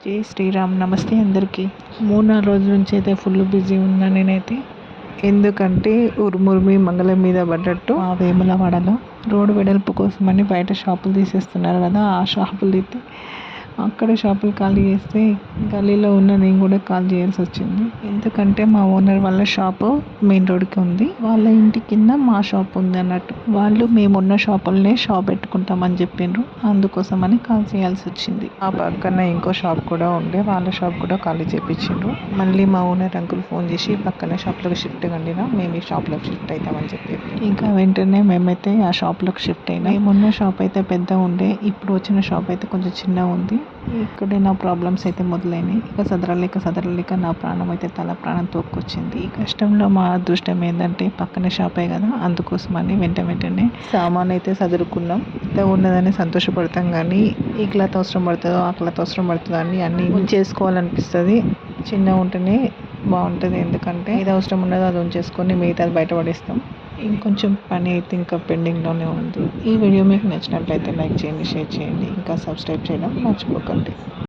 జై శ్రీరామ్. నమస్తే అందరికీ. 3-4 రోజుల నుంచి అయితే ఫుల్ బిజీ ఉన్నా నేనైతే. ఎందుకంటే ఉరుమురిమి మంగళం మీద పడ్డట్టు ఆ వేములవాడలో రోడ్డు వెడల్పు కోసమని బయట షాపులు తీసేస్తున్నారు కదా, ఆ షాపులు అయితే అక్కడ షాపులు ఖాళీ చేస్తే గల్లీలో ఉన్న నేను కూడా ఖాళీ చేయాల్సి వచ్చింది. ఎందుకంటే మా ఓనర్ వాళ్ళ షాపు మెయిన్ రోడ్కి ఉంది, వాళ్ళ ఇంటి కింద మా షాప్ ఉంది అన్నట్టు. వాళ్ళు మేమున్న షాపులనే షాప్ పెట్టుకుంటామని చెప్పిండ్రు, అందుకోసమని ఖాళీ చేయాల్సి వచ్చింది. ఆ పక్కన ఇంకో షాప్ కూడా ఉండే, వాళ్ళ షాప్ కూడా ఖాళీ చేయించిండ్రు. మళ్ళీ మా ఓనర్ అంకుల్ ఫోన్ చేసి పక్కన షాప్లోకి షిఫ్ట్ కండినా, మేము ఈ షాప్లోకి షిఫ్ట్ అవుతామని చెప్పి ఇంకా వెంటనే మేమైతే ఆ షాప్లోకి షిఫ్ట్ అయినా. మేమున్న షాప్ అయితే పెద్ద ఉండే, ఇప్పుడు వచ్చిన షాప్ అయితే కొంచెం చిన్న ఉంది. ఇక్కడే నా ప్రాబ్లమ్స్ అయితే మొదలైనాయి. ఇక సదరలేక నా ప్రాణం అయితే తల ప్రాణం తోక్కొచ్చింది. ఈ కష్టంలో మా అదృష్టం ఏంటంటే పక్కన షాపే కదా, అందుకోసమని వెంటనే సామాన్ అయితే సదురుకున్నాం. ఇంత ఉన్నదని సంతోషపడతాం కానీ ఈ క్లాత్ అవసరం పడుతుందో ఆ క్లాత్ అవసరం పడుతుందో అని అన్నీ చేసుకోవాలనిపిస్తుంది. చిన్న ఉంటేనే బాగుంటుంది, ఎందుకంటే ఏది అవసరం ఉండదో అది ఉంచేసుకొని మిగతాది బయట పడేస్తాం. ఇంకొంచెం పని అయితే ఇంకా పెండింగ్లోనే ఉంది. ఈ వీడియో మీకు నచ్చినట్లయితే లైక్ చేయండి, షేర్ చేయండి, ఇంకా సబ్స్క్రైబ్ చేయడం మర్చిపోకండి.